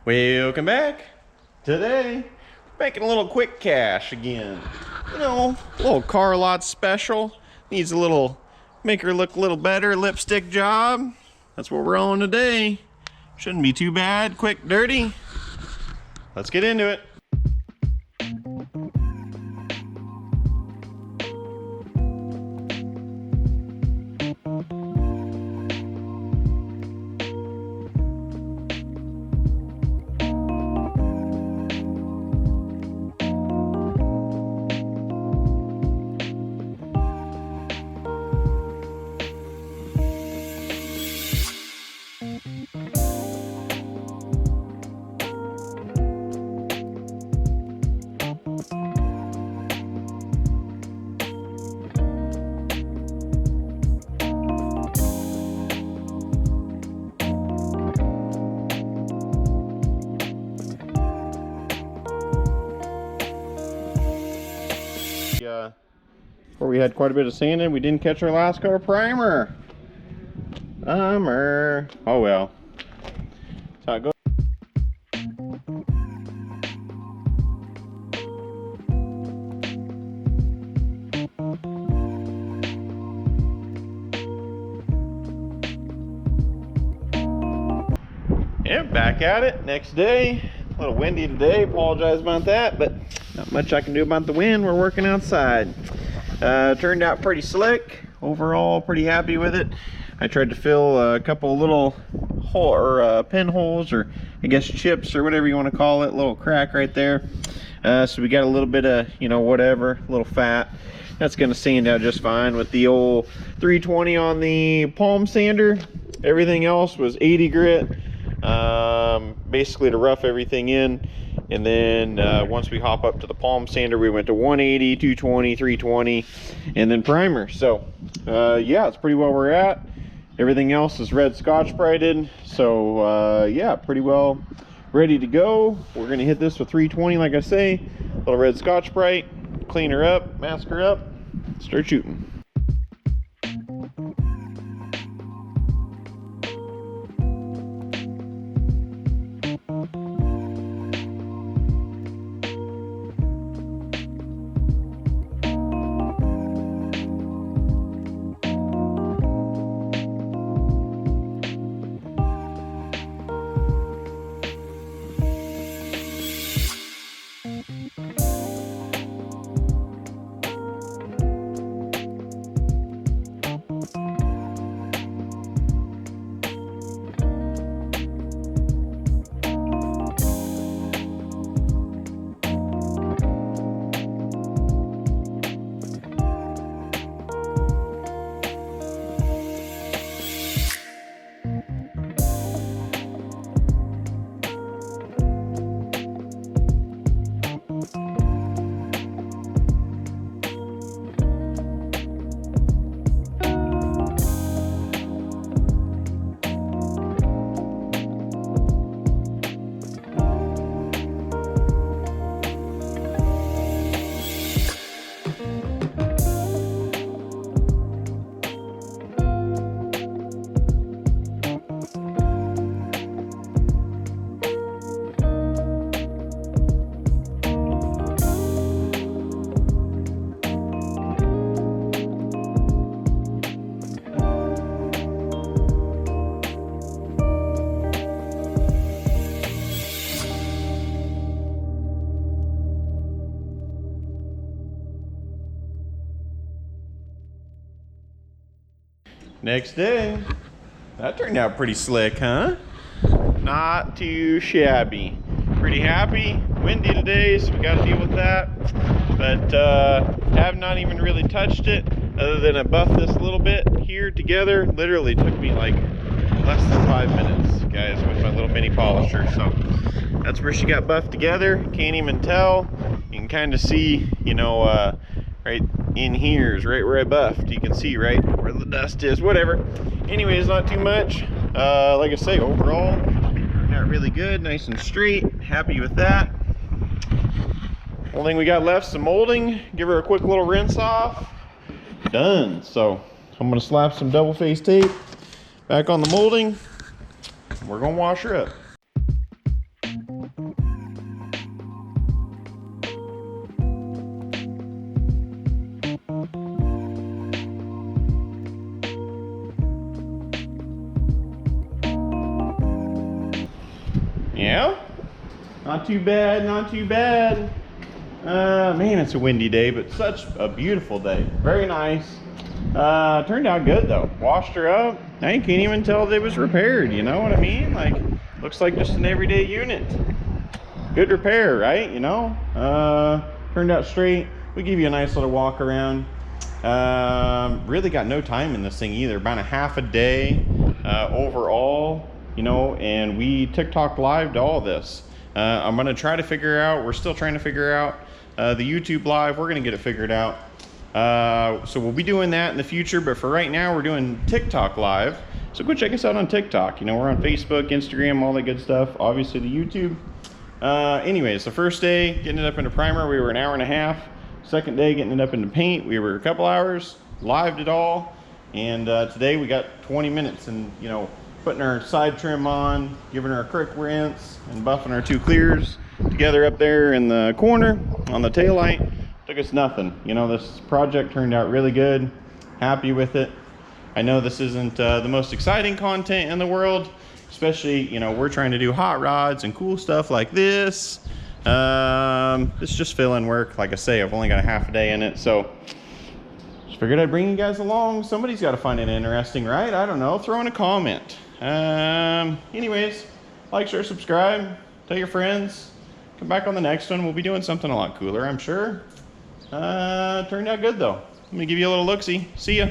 Welcome back. Today, making a little quick cash again. You know, a little car lot special. Needs a little, make her look a little better lipstick job. That's what we're on today. Shouldn't be too bad, quick, dirty. Let's get into it. Where we had quite a bit of sand in, we didn't catch our last coat of primer. Bummer. Oh well. That's how it goes. Yeah, back at it. Next day. A little windy today. Apologize about that, but not much I can do about the wind. We're working outside. Turned out pretty slick. Overall, pretty happy with it. I tried to fill a couple little pinholes, or I guess chips, or whatever you want to call it. A little crack right there. So we got a little bit of, you know, whatever, a little fat. That's going to sand out just fine with the old 320 on the palm sander. Everything else was 80 grit. Basically to rough everything in. And then once we hop up to the palm sander, we went to 180, 220, 320, and then primer. So yeah, it's pretty well we're at. Everything else is red Scotch-Brighted. So yeah, pretty well ready to go. We're gonna hit this with 320, like I say. A little red Scotch-Brite, clean her up, mask her up, start shooting. Next day. That turned out pretty slick, huh? Not too shabby. Pretty happy. Windy today, so we got to deal with that. But have not even really touched it, other than I buffed this a little bit here together. Literally took me like less than 5 minutes, guys, with my little mini polisher. So that's where she got buffed together. Can't even tell. You can kind of see, you know, right in here is right where I buffed. You can see right where the dust is, whatever. Anyways, not too much. Like I say, overall, not really good, nice and straight. Happy with that. Only thing we got left, some molding. Give her a quick little rinse off. Done. So I'm gonna slap some double face tape back on the molding. We're gonna wash her up. Yeah? Not too bad, not too bad. Man, it's a windy day, but such a beautiful day. Very nice. Turned out good though. Washed her up. Now you can't even tell that it was repaired, you know what I mean? Like, looks like just an everyday unit. Good repair, right? You know? Turned out straight. We give you a nice little walk around. Really got no time in this thing either. About a half a day overall, you know, and we TikTok live to all this. I'm gonna try to figure out, we're still trying to figure out the YouTube live. We're gonna get it figured out. So we'll be doing that in the future, but for right now we're doing TikTok live. So go check us out on TikTok. You know, we're on Facebook, Instagram, all that good stuff. Obviously the YouTube. Anyways, the first day getting it up into primer, we were an hour and a half. Second day getting it up into paint, we were a couple hours. Lived it all, and today we got 20 minutes, and you know, putting our side trim on, giving her a quick rinse, and buffing our 2 clears together up there in the corner on the taillight. Took us nothing. You know, this project turned out really good. Happy with it. I know this isn't the most exciting content in the world, especially, you know, we're trying to do hot rods and cool stuff like this. It's just fill-in work. Like I say, I've only got a half a day in it, so just figured I'd bring you guys along. Somebody's got to find it interesting, right? I don't know. Throw in a comment. Anyways, like, share, subscribe, tell your friends. Come back on the next one. We'll be doing something a lot cooler, I'm sure. Turned out good though. Let me give you a little look-see. See ya.